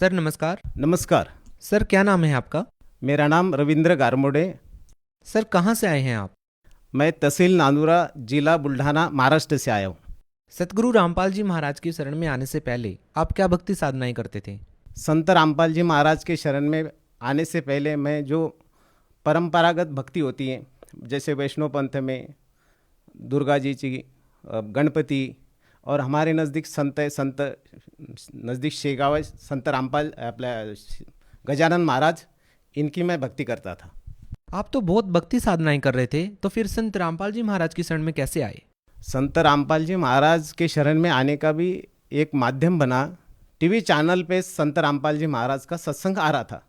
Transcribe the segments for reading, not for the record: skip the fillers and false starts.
Sir नमस्कार। नमस्कार। Sir क्या नाम है आपका? मेरा नाम रविंद्र गारमोड़े। सर कहाँ से आए हैं आप? मैं तहसील नांदुरा, जिला बुल्ढाना, महाराष्ट्र से आया हूँ। सतगुरु रामपाल जी महाराज की शरण में आने से पहले आप क्या भक्ति साधनाएं करते थे? संत रामपाल जी महाराज के शरण में आने से पहले मैं जो परंपरागत भक्ति होती है, जैसे वैष्णव पंथ में दुर्गा जी की, गणपति, और हमारे नज़दीक संत है, संत नज़दीक शेगाव है, संत रामपाल आपल्या गजानन महाराज, इनकी मैं भक्ति करता था। आप तो बहुत भक्ति साधनाएं कर रहे थे, तो फिर संत रामपाल जी महाराज की शरण में कैसे आए? संत रामपाल जी महाराज के शरण में आने का भी एक माध्यम बना। टीवी चैनल पे संत रामपाल जी महाराज का सत्संग आ रहा था,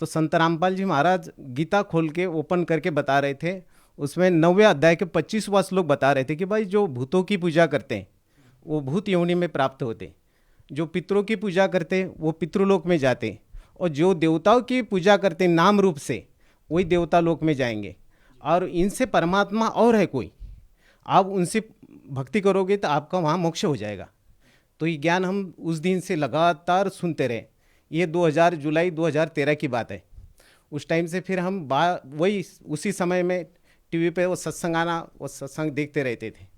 तो संत रामपाल जी महाराज गीता खोल के ओपन करके बता रहे थे। उसमें 9वें अध्याय के 25वां श्लोक बता रहे थे कि भाई जो भूतों की पूजा करते हैं वो भूत योनि में प्राप्त होते, जो पितरों की पूजा करते वो पितृलोक में जाते, और जो देवताओं की पूजा करते नाम रूप से वही देवता लोक में जाएंगे, और इनसे परमात्मा और है कोई, आप उनसे भक्ति करोगे तो आपका वहाँ मोक्ष हो जाएगा। तो ये ज्ञान हम उस दिन से लगातार सुनते रहे। ये जुलाई 2013 की बात है। उस टाइम से फिर हम वही उसी समय में टीवी पे वो सत्संग आना, वो सत्संग देखते रहते थे।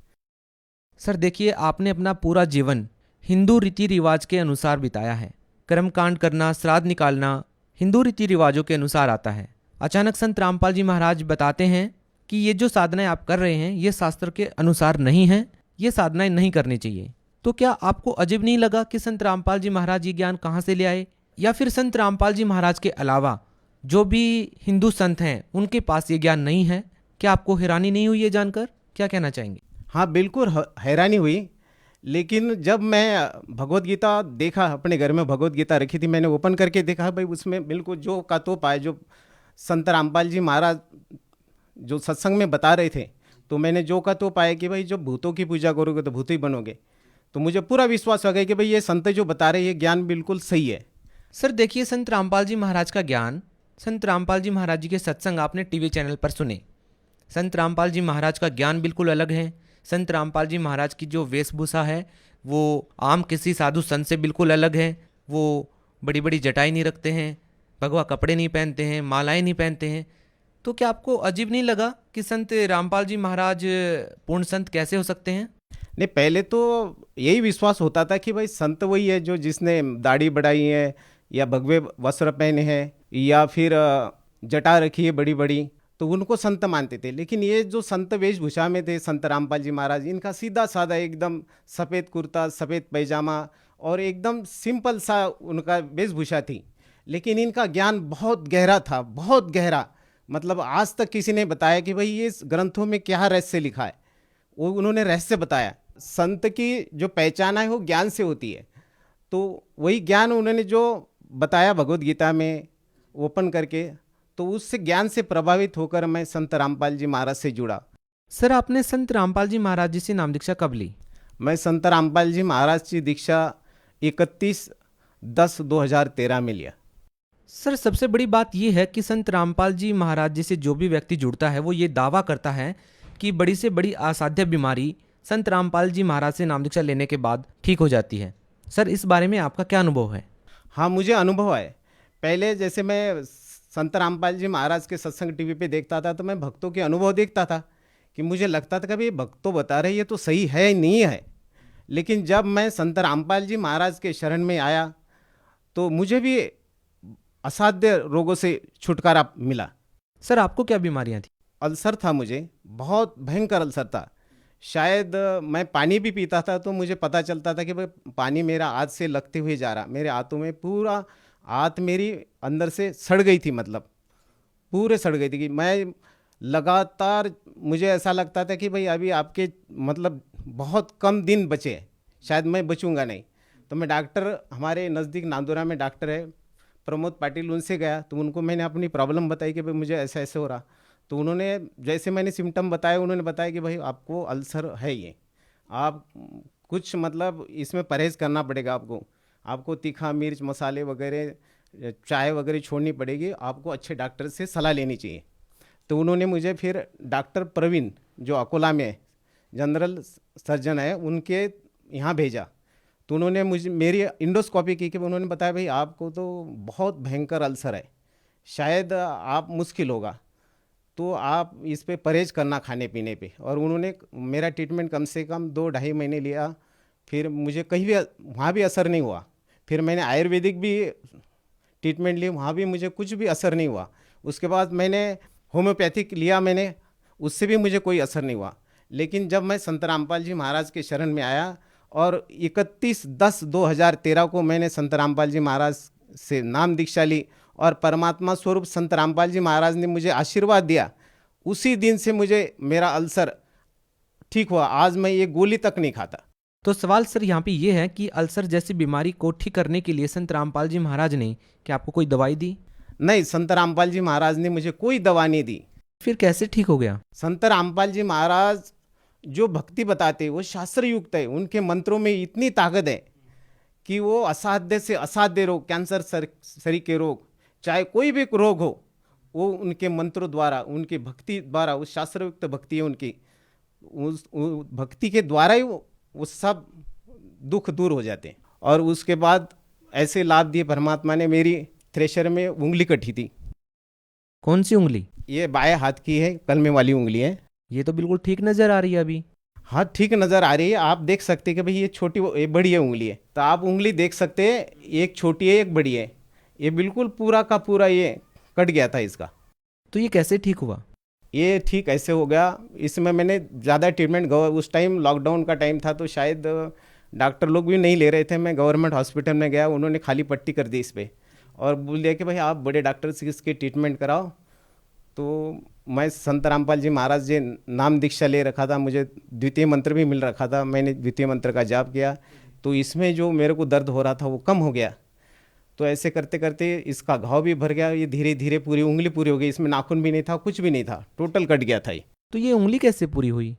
सर देखिए, आपने अपना पूरा जीवन हिंदू रीति रिवाज के अनुसार बिताया है। कर्मकांड करना, श्राद्ध निकालना हिंदू रीति रिवाजों के अनुसार आता है। अचानक संत रामपाल जी महाराज बताते हैं कि ये जो साधनाएं आप कर रहे हैं ये शास्त्र के अनुसार नहीं हैं, ये साधनाएं नहीं करनी चाहिए। तो क्या आपको अजीब नहीं लगा कि संत रामपाल जी महाराज ये ज्ञान कहाँ से ले आए, या फिर संत रामपाल जी महाराज के अलावा जो भी हिंदू संत हैं उनके पास ये ज्ञान नहीं है? क्या आपको हैरानी नहीं हुई ये जानकर? क्या कहना चाहेंगे? हाँ बिल्कुल हैरानी हुई। लेकिन जब मैं भगवत गीता देखा, अपने घर में भगवत गीता रखी थी, मैंने ओपन करके देखा, भाई उसमें बिल्कुल जो का तो पाए, जो संत रामपाल जी महाराज जो सत्संग में बता रहे थे, तो मैंने जो का तो पाया कि भाई जब भूतों की पूजा करोगे तो भूत ही बनोगे। तो मुझे पूरा विश्वास हो गया कि भाई ये संत जो बता रहे हैं ये ज्ञान बिल्कुल सही है। सर देखिए, संत रामपाल जी महाराज का ज्ञान, संत रामपाल जी महाराज जी के सत्संग आपने टीवी चैनल पर सुने। संत रामपाल जी महाराज का ज्ञान बिल्कुल अलग है। संत रामपाल जी महाराज की जो वेशभूषा है वो आम किसी साधु संत से बिल्कुल अलग है। वो बड़ी बड़ी जटाएं नहीं रखते हैं, भगवा कपड़े नहीं पहनते हैं, मालाएं नहीं पहनते हैं। तो क्या आपको अजीब नहीं लगा कि संत रामपाल जी महाराज पूर्ण संत कैसे हो सकते हैं? नहीं, पहले तो यही विश्वास होता था कि भाई संत वही है जो जिसने दाढ़ी बढ़ाई है, या भगवे वस्त्र पहने हैं, या फिर जटा रखी है बड़ी बड़ी, तो उनको संत मानते थे। लेकिन ये जो संत वेशभूषा में थे संत रामपाल जी महाराज, इनका सीधा साधा एकदम सफ़ेद कुर्ता, सफ़ेद पैजामा, और एकदम सिंपल सा उनका वेशभूषा थी। लेकिन इनका ज्ञान बहुत गहरा था, बहुत गहरा। मतलब आज तक किसी ने बताया कि भाई ये ग्रंथों में क्या रहस्य लिखा है, वो उन्होंने रहस्य बताया। संत की जो पहचान है वो ज्ञान से होती है, तो वही ज्ञान उन्होंने जो बताया भगवत गीता में ओपन करके, तो उससे ज्ञान से प्रभावित होकर मैं संत रामपाल जी महाराज से जुड़ा। सर आपने संत रामपाल जी महाराज जी से नाम दीक्षा कब ली? मैं संत रामपाल जी महाराज की दीक्षा 31/10/2013 में लिया। सर सबसे बड़ी बात यह है कि संत रामपाल जी महाराज जी से जो भी व्यक्ति जुड़ता है वो ये दावा करता है कि बड़ी से बड़ी असाध्य बीमारी संत रामपाल जी महाराज से नाम दीक्षा लेने के बाद ठीक हो जाती है। सर इस बारे में आपका क्या अनुभव है? हाँ, मुझे अनुभव है। पहले जैसे मैं संत रामपाल जी महाराज के सत्संग टीवी पे देखता था, तो मैं भक्तों के अनुभव देखता था कि मुझे लगता था कि भाई भक्त तो बता रहे ये तो सही है नहीं है। लेकिन जब मैं संत रामपाल जी महाराज के शरण में आया तो मुझे भी असाध्य रोगों से छुटकारा मिला। सर आपको क्या बीमारियां थी? अल्सर था, मुझे बहुत भयंकर अल्सर था। शायद मैं पानी भी पीता था तो मुझे पता चलता था कि भाई पानी मेरा हाथ से लगते हुए जा रहा, मेरे हाथों में पूरा हाथ मेरी अंदर से सड़ गई थी, मतलब पूरे सड़ गई थी कि मैं लगातार, मुझे ऐसा लगता था कि भाई अभी आपके मतलब बहुत कम दिन बचे हैं, शायद मैं बचूंगा नहीं। तो मैं डॉक्टर, हमारे नज़दीक नांदुरा में डॉक्टर है प्रमोद पाटिल, उनसे गया, तो उनको मैंने अपनी प्रॉब्लम बताई कि भाई मुझे ऐसा ऐसे हो रहा। तो उन्होंने जैसे मैंने सिम्टम बताए, उन्होंने बताया कि भाई आपको अल्सर है, ये आप कुछ मतलब इसमें परहेज़ करना पड़ेगा, आपको तीखा मिर्च मसाले वगैरह चाय वगैरह छोड़नी पड़ेगी, आपको अच्छे डॉक्टर से सलाह लेनी चाहिए। तो उन्होंने मुझे फिर डॉक्टर प्रवीण जो अकोला में जनरल सर्जन है उनके यहाँ भेजा। तो उन्होंने मुझे मेरी इंडोस्कोपी की कि उन्होंने बताया भाई आपको तो बहुत भयंकर अल्सर है, शायद आप मुश्किल होगा, तो आप इस पे परहेज करना खाने पीने पे। और उन्होंने मेरा ट्रीटमेंट कम से कम 2-2.5 महीने लिया, फिर मुझे कहीं भी वहाँ भी असर नहीं हुआ। फिर मैंने आयुर्वेदिक भी ट्रीटमेंट ली, वहाँ भी मुझे कुछ भी असर नहीं हुआ। उसके बाद मैंने होम्योपैथिक लिया मैंने, उससे भी मुझे कोई असर नहीं हुआ। लेकिन जब मैं संत रामपाल जी महाराज के शरण में आया और 31/10/2013 को मैंने संत रामपाल जी महाराज से नाम दीक्षा ली और परमात्मा स्वरूप संत रामपाल जी महाराज ने मुझे आशीर्वाद दिया, उसी दिन से मुझे मेरा अल्सर ठीक हुआ। आज मैं ये गोली तक नहीं खाता। तो सवाल सर यहाँ पे ये है कि अल्सर जैसी बीमारी को ठीक करने के लिए संत रामपाल जी महाराज ने क्या आपको कोई दवाई दी? नहीं, संत रामपाल जी महाराज ने मुझे कोई दवा नहीं दी। फिर कैसे ठीक हो गया? संत रामपाल जी महाराज जो भक्ति बताते वो शास्त्र युक्त है, उनके मंत्रों में इतनी ताकत है कि वो असाध्य से असाध्य रोग, कैंसर शरीर के रोग, चाहे कोई भी रोग हो, वो उनके मंत्रों द्वारा, उनकी भक्ति द्वारा, उस शास्त्रयुक्त भक्ति है उनकी, उस भक्ति के द्वारा ही वो सब दुख दूर हो जाते हैं। और उसके बाद ऐसे लाभ दिए परमात्मा ने। मेरी थ्रेशर में उंगली कटी थी। कौन सी उंगली? ये बाएं हाथ की है, कलमे वाली उंगली है। ये तो बिल्कुल ठीक नजर आ रही है अभी। हाँ, ठीक नज़र आ रही है। आप देख सकते हैं कि भाई ये छोटी ये बड़ी है उंगली है, तो आप उंगली देख सकते हैं, एक छोटी है एक बड़ी है। ये बिल्कुल पूरा का पूरा ये कट गया था इसका। तो ये कैसे ठीक हुआ? ये ठीक ऐसे हो गया, इसमें मैंने ज़्यादा ट्रीटमेंट उस टाइम लॉकडाउन का टाइम था, तो शायद डॉक्टर लोग भी नहीं ले रहे थे। मैं गवर्नमेंट हॉस्पिटल में गया, उन्होंने खाली पट्टी कर दी इस पर और बोल दिया कि भाई आप बड़े डॉक्टर से इसके ट्रीटमेंट कराओ। तो मैं संत रामपाल जी महाराज जी नाम दीक्षा ले रखा था, मुझे द्वितीय मंत्र भी मिल रखा था। मैंने द्वितीय मंत्र का जाप किया, तो इसमें जो मेरे को दर्द हो रहा था वो कम हो गया। तो ऐसे करते करते इसका घाव भी भर गया। ये धीरे धीरे पूरी उंगली पूरी हो गई, इसमें नाखून भी नहीं था, कुछ भी नहीं था, टोटल कट गया था ये। तो ये उंगली कैसे पूरी हुई?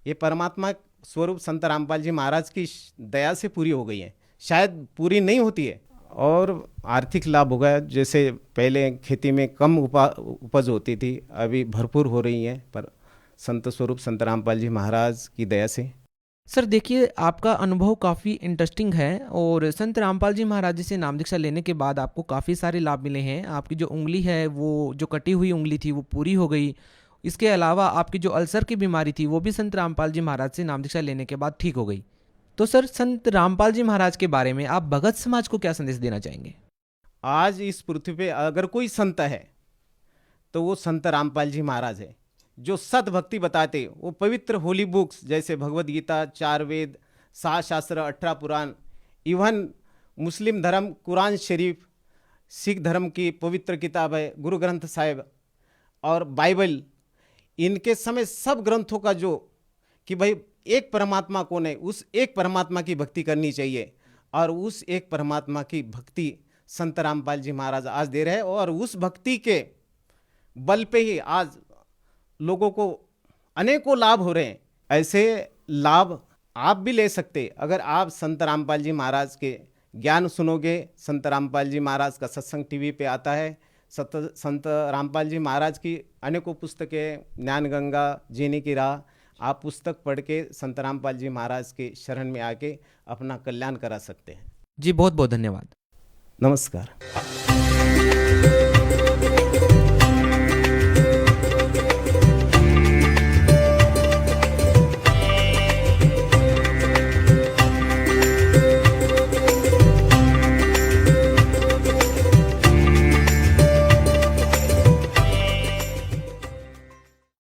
ये परमात्मा स्वरूप संत रामपाल जी महाराज की दया से पूरी हो गई है, शायद पूरी नहीं होती है। और आर्थिक लाभ हो गया, जैसे पहले खेती में कम उपज होती थी, अभी भरपूर हो रही है, पर संत स्वरूप संत रामपाल जी महाराज की दया से। सर देखिए, आपका अनुभव काफ़ी इंटरेस्टिंग है और संत रामपाल जी महाराज जी से नाम दीक्षा लेने के बाद आपको काफ़ी सारे लाभ मिले हैं। आपकी जो उंगली है, वो जो कटी हुई उंगली थी वो पूरी हो गई। इसके अलावा आपकी जो अल्सर की बीमारी थी वो भी संत रामपाल जी महाराज से नाम दीक्षा लेने के बाद ठीक हो गई। तो सर, संत रामपाल जी महाराज के बारे में आप भगत समाज को क्या संदेश देना चाहेंगे? आज इस पृथ्वी पे अगर कोई संत है तो वो संत रामपाल जी महाराज है, जो सत भक्ति बताते। वो पवित्र होली बुक्स जैसे भगवद गीता, 4 वेद, 7 शास्त्र, 18 पुराण, इवन मुस्लिम धर्म कुरान शरीफ, सिख धर्म की पवित्र किताब है गुरु ग्रंथ साहिब और बाइबल, इनके समय सब ग्रंथों का जो कि भाई एक परमात्मा कौन है, उस एक परमात्मा की भक्ति करनी चाहिए। और उस एक परमात्मा की भक्ति संत रामपाल जी महाराज आज दे रहे हैं। और उस भक्ति के बल पे ही आज लोगों को अनेकों लाभ हो रहे हैं। ऐसे लाभ आप भी ले सकते अगर आप संत रामपाल जी महाराज के ज्ञान सुनोगे। संत रामपाल जी महाराज का सत्संग टीवी पे आता है। संत रामपाल जी महाराज की अनेकों पुस्तकें, ज्ञान गंगा, जीने की राह, आप पुस्तक पढ़ के संत रामपाल जी महाराज के शरण में आके अपना कल्याण करा सकते हैं। जी बहुत बहुत धन्यवाद। नमस्कार।